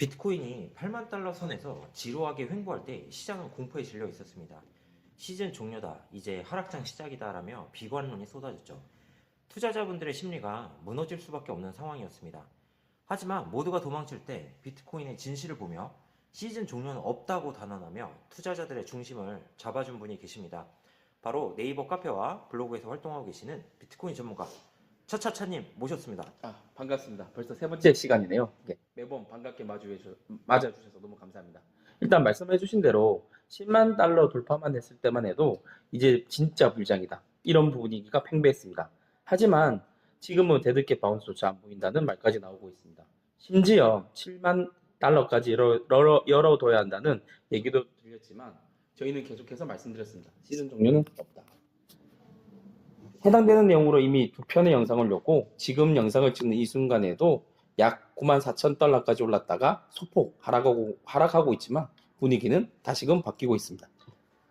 비트코인이 8만 달러 선에서 지루하게 횡보할 때 시장은 공포에 질려 있었습니다. 시즌 종료다, 이제 하락장 시작이다라며 비관론이 쏟아졌죠. 투자자분들의 심리가 무너질 수밖에 없는 상황이었습니다. 하지만 모두가 도망칠 때 비트코인의 진실을 보며 시즌 종료는 없다고 단언하며 투자자들의 중심을 잡아준 분이 계십니다. 바로 네이버 카페와 블로그에서 활동하고 계시는 비트코인 전문가 차차차님 모셨습니다. 반갑습니다. 벌써 세 번째 시간이네요. 네, 매번 반갑게 맞아주셔서 너무 감사합니다. 일단 말씀해주신 대로 10만 달러 돌파만 했을 때만 해도 이제 진짜 불장이다, 이런 분위기가 팽배했습니다. 하지만 지금은 대들께 바운스조차 안 보인다는 말까지 나오고 있습니다. 심지어 7만 달러까지 열어둬야 한다는 얘기도 들렸지만 저희는 계속해서 말씀드렸습니다. 시즌 종료는 없다. 해당되는 내용으로 이미 두 편의 영상을 올렸고, 지금 영상을 찍는 이 순간에도 약 94,000달러까지 올랐다가 소폭 하락하고 있지만 분위기는 다시금 바뀌고 있습니다.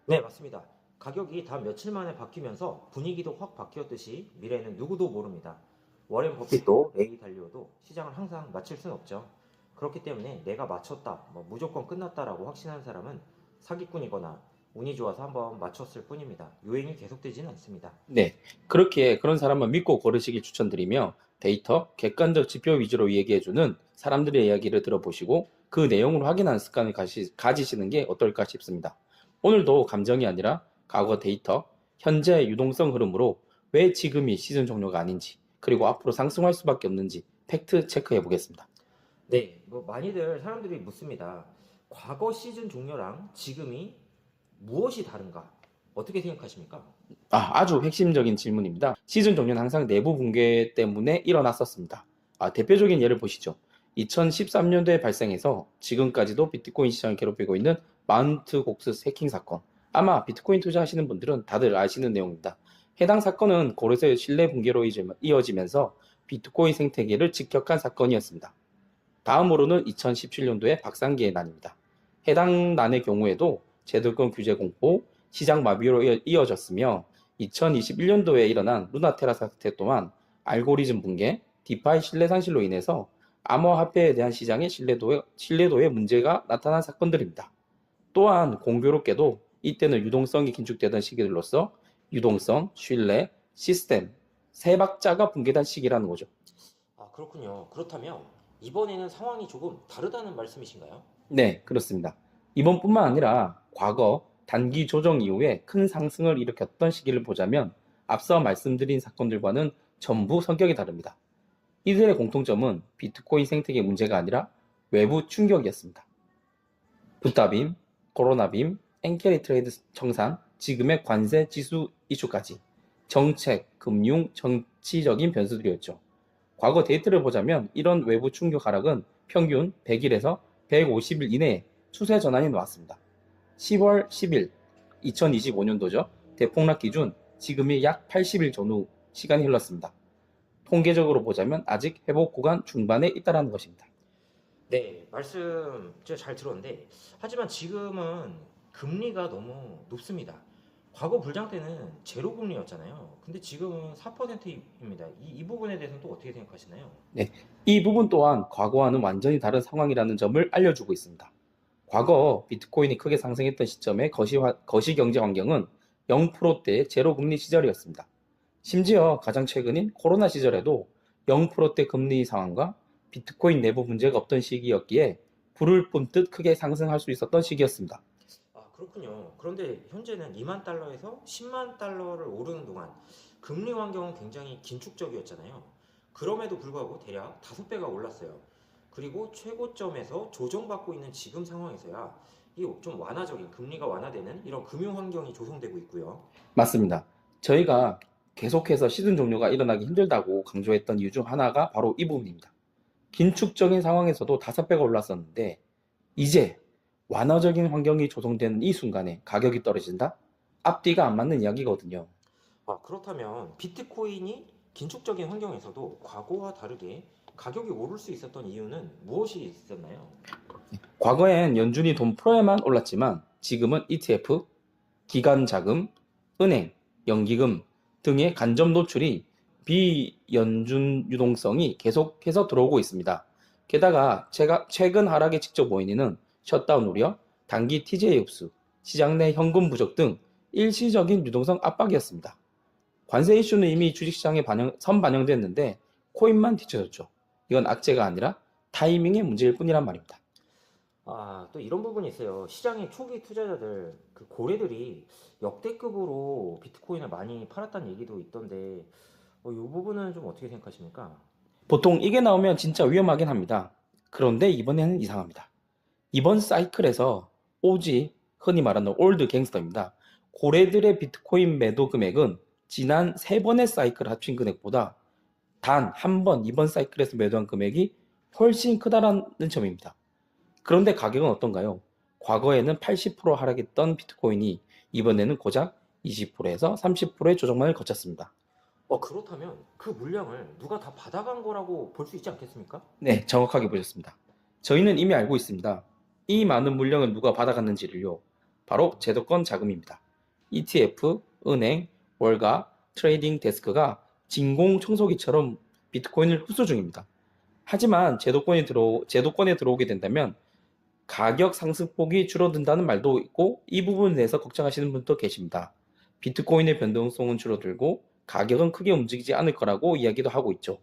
네, 맞습니다. 가격이 단 며칠 만에 바뀌면서 분위기도 확 바뀌었듯이 미래는 누구도 모릅니다. 워렌 버핏도 레이 달리오도 시장을 항상 맞힐 순 없죠. 그렇기 때문에 내가 맞췄다, 무조건 끝났다라고 확신하는 사람은 사기꾼이거나 운이 좋아서 한번 맞췄을 뿐입니다. 유행이 계속되지는 않습니다. 네, 그런 사람만 믿고 고르시길 추천드리며, 데이터, 객관적 지표 위주로 얘기해주는 사람들의 이야기를 들어보시고 그 내용을 확인하는 습관을 가지시는 게 어떨까 싶습니다. 오늘도 감정이 아니라 과거 데이터, 현재 유동성 흐름으로 왜 지금이 시즌 종료가 아닌지, 그리고 앞으로 상승할 수밖에 없는지 팩트 체크해 보겠습니다. 네, 많이들 사람들이 묻습니다. 과거 시즌 종료랑 지금이 무엇이 다른가? 어떻게 생각하십니까? 아주 핵심적인 질문입니다. 시즌 종료는 항상 내부 붕괴 때문에 일어났었습니다. 대표적인 예를 보시죠. 2013년도에 발생해서 지금까지도 비트코인 시장을 괴롭히고 있는 마운트 곡스 해킹 사건. 아마 비트코인 투자하시는 분들은 다들 아시는 내용입니다. 해당 사건은 고래소의 신뢰 붕괴로 이어지면서 비트코인 생태계를 직격한 사건이었습니다. 다음으로는 2017년도의 박상기의 난입니다. 해당 난의 경우에도 제도권 규제 공포, 시장 마비로 이어졌으며, 2021년도에 일어난 루나테라 사태 또한 알고리즘 붕괴, 디파이 신뢰 상실로 인해서 암호화폐에 대한 시장의 신뢰도에 문제가 나타난 사건들입니다. 또한 공교롭게도 이때는 유동성이 긴축되던 시기들로서 유동성, 신뢰, 시스템 세 박자가 붕괴된 시기라는 거죠. 그렇군요. 그렇다면 이번에는 상황이 조금 다르다는 말씀이신가요? 네, 그렇습니다. 이번뿐만 아니라 과거 단기 조정 이후에 큰 상승을 일으켰던 시기를 보자면 앞서 말씀드린 사건들과는 전부 성격이 다릅니다. 이들의 공통점은 비트코인 생태계 문제가 아니라 외부 충격이었습니다. 부타빔, 코로나빔, 엔케리 트레이드 청산, 지금의 관세 지수 이슈까지 정책, 금융, 정치적인 변수들이었죠. 과거 데이터를 보자면 이런 외부 충격 하락은 평균 100일에서 150일 이내에 추세 전환이 나왔습니다. 10월 10일, 2025년도죠. 대폭락 기준 지금이 약 80일 전후 시간이 흘렀습니다. 통계적으로 보자면 아직 회복 구간 중반에 있다는 것입니다. 네, 말씀 제가 잘 들었는데, 하지만 지금은 금리가 너무 높습니다. 과거 불장 때는 제로 금리였잖아요. 근데 지금은 4%입니다. 이 부분에 대해서는 또 어떻게 생각하시나요? 네, 이 부분 또한 과거와는 완전히 다른 상황이라는 점을 알려주고 있습니다. 과거 비트코인이 크게 상승했던 시점의 거시경제 환경은 0%대 제로금리 시절이었습니다. 심지어 가장 최근인 코로나 시절에도 0%대 금리 상황과 비트코인 내부 문제가 없던 시기였기에 불을 뿜듯 크게 상승할 수 있었던 시기였습니다. 그렇군요. 그런데 현재는 2만 달러에서 10만 달러를 오르는 동안 금리 환경은 굉장히 긴축적이었잖아요. 그럼에도 불구하고 대략 5배가 올랐어요. 그리고 최고점에서 조정받고 있는 지금 상황에서야 이 좀 완화적인 금리가 완화되는 이런 금융 환경이 조성되고 있고요. 맞습니다. 저희가 계속해서 시즌 종료가 일어나기 힘들다고 강조했던 이유 중 하나가 바로 이 부분입니다. 긴축적인 상황에서도 5배가 올랐었는데 이제 완화적인 환경이 조성되는 이 순간에 가격이 떨어진다? 앞뒤가 안 맞는 이야기거든요. 그렇다면 비트코인이 긴축적인 환경에서도 과거와 다르게 가격이 오를 수 있었던 이유는 무엇이 있었나요? 과거엔 연준이 돈 풀어야만 올랐지만 지금은 ETF, 기관 자금, 은행, 연기금 등의 간접 노출이 비연준 유동성이 계속해서 들어오고 있습니다. 게다가 최근 하락의 직접 원인은 셧다운 우려, 단기 TJ 흡수, 시장 내 현금 부족 등 일시적인 유동성 압박이었습니다. 관세 이슈는 이미 주식시장에 선반영됐는데 코인만 뒤쳐졌죠. 이건 악재가 아니라 타이밍의 문제일 뿐이란 말입니다. 또 이런 부분이 있어요. 시장의 초기 투자자들, 그 고래들이 역대급으로 비트코인을 많이 팔았다는 얘기도 있던데, 이 부분은 좀 어떻게 생각하십니까? 보통 이게 나오면 진짜 위험하긴 합니다. 그런데 이번에는 이상합니다. 이번 사이클에서 OG, 흔히 말하는 올드 갱스터입니다. 고래들의 비트코인 매도 금액은 지난 3번의 사이클 합친 금액보다 단 한 번 이번 사이클에서 매도한 금액이 훨씬 크다라는 점입니다. 그런데 가격은 어떤가요? 과거에는 80% 하락했던 비트코인이 이번에는 고작 20%에서 30%의 조정만을 거쳤습니다. 그렇다면 그 물량을 누가 다 받아간 거라고 볼 수 있지 않겠습니까? 네, 정확하게 보셨습니다. 저희는 이미 알고 있습니다. 이 많은 물량을 누가 받아갔는지를요. 바로 제도권 자금입니다. ETF, 은행, 월가, 트레이딩 데스크가 진공 청소기처럼 비트코인을 흡수 중입니다. 하지만 제도권에 들어오게 된다면 가격 상승폭이 줄어든다는 말도 있고 이 부분에 대해서 걱정하시는 분도 계십니다. 비트코인의 변동성은 줄어들고 가격은 크게 움직이지 않을 거라고 이야기도 하고 있죠.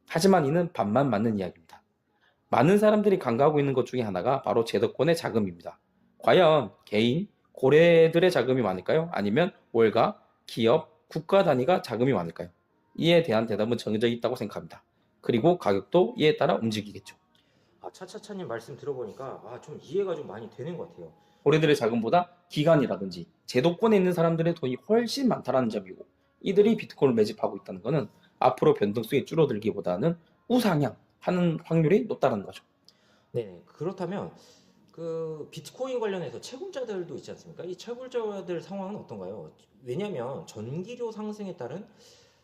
하지만 이는 반만 맞는 이야기입니다. 많은 사람들이 간과하고 있는 것 중에 하나가 바로 제도권의 자금입니다. 과연 개인, 고래들의 자금이 많을까요? 아니면 월가, 기업, 국가 단위가 자금이 많을까요? 이에 대한 대답은 정해져 있다고 생각합니다. 그리고 가격도 이에 따라 움직이겠죠. 차차차님 말씀 들어보니까 좀 이해가 좀 많이 되는 것 같아요. 고래들의 자금보다 기관이라든지 제도권에 있는 사람들의 돈이 훨씬 많다는 점이고 이들이 비트코인을 매집하고 있다는 것은 앞으로 변동성이 줄어들기보다는 우상향하는 확률이 높다는 거죠. 네, 그렇다면 그 비트코인 관련해서 채굴자들도 있지 않습니까? 이 채굴자들 상황은 어떤가요? 왜냐하면 전기료 상승에 따른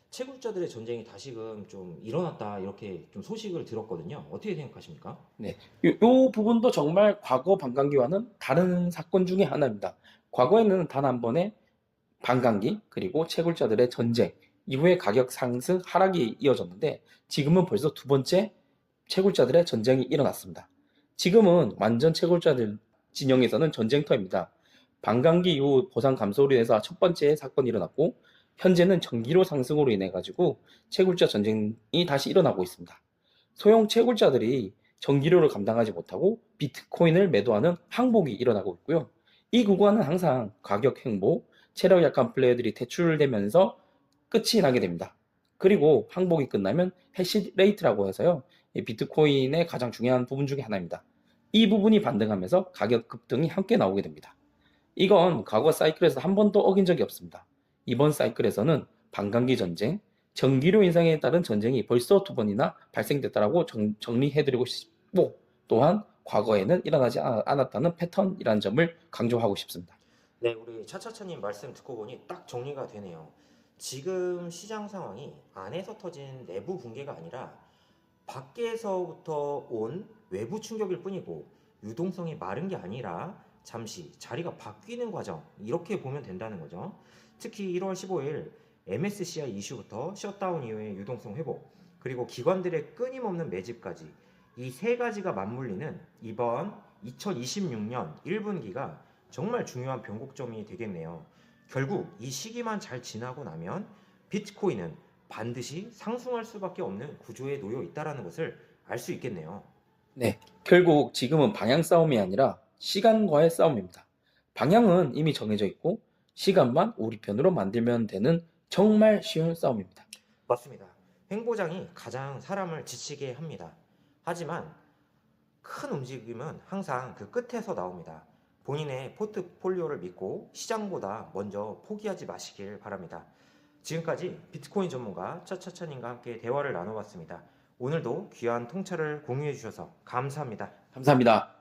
채굴자들의 전쟁이 다시금 좀 일어났다 이렇게 좀 소식을 들었거든요. 어떻게 생각하십니까? 네, 요 부분도 정말 과거 반감기와는 다른 사건 중에 하나입니다. 과거에는 단 한 번의 반감기 그리고 채굴자들의 전쟁 이후에 가격 상승 하락이 이어졌는데 지금은 벌써 두 번째 채굴자들의 전쟁이 일어났습니다. 지금은 완전 채굴자들 진영에서는 전쟁터입니다. 반감기 이후 보상 감소로 인해서 첫 번째 사건이 일어났고 현재는 전기료 상승으로 인해 가지고 채굴자 전쟁이 다시 일어나고 있습니다. 소형 채굴자들이 전기료를 감당하지 못하고 비트코인을 매도하는 항복이 일어나고 있고요. 이 구간은 항상 가격 행보, 체력 약한 플레이어들이 퇴출되면서 끝이 나게 됩니다. 그리고 항복이 끝나면 해시 레이트라고 해서요. 이 비트코인의 가장 중요한 부분 중에 하나입니다. 이 부분이 반등하면서 가격 급등이 함께 나오게 됩니다. 이건 과거 사이클에서 한 번도 어긴 적이 없습니다. 이번 사이클에서는 반감기 전쟁, 전기료 인상에 따른 전쟁이 벌써 두 번이나 발생됐다라고 정리해드리고 싶고 또한 과거에는 일어나지 않았다는 패턴이라는 점을 강조하고 싶습니다. 네, 우리 차차차님 말씀 듣고 보니 딱 정리가 되네요. 지금 시장 상황이 안에서 터진 내부 붕괴가 아니라 밖에서부터 온 외부 충격일 뿐이고 유동성이 마른 게 아니라 잠시 자리가 바뀌는 과정 이렇게 보면 된다는 거죠. 특히 1월 15일 MSCI 이슈부터 셧다운 이후의 유동성 회복 그리고 기관들의 끊임없는 매집까지 이 세 가지가 맞물리는 이번 2026년 1분기가 정말 중요한 변곡점이 되겠네요. 결국 이 시기만 잘 지나고 나면 비트코인은 반드시 상승할 수밖에 없는 구조에 놓여 있다는 것을 알 수 있겠네요. 네, 결국 지금은 방향 싸움이 아니라 시간과의 싸움입니다. 방향은 이미 정해져 있고 시간만 우리 편으로 만들면 되는 정말 쉬운 싸움입니다. 맞습니다. 횡보장이 가장 사람을 지치게 합니다. 하지만 큰 움직임은 항상 그 끝에서 나옵니다. 본인의 포트폴리오를 믿고 시장보다 먼저 포기하지 마시길 바랍니다. 지금까지 비트코인 전문가 차차차님과 함께 대화를 나눠봤습니다. 오늘도 귀한 통찰을 공유해 주셔서 감사합니다. 감사합니다.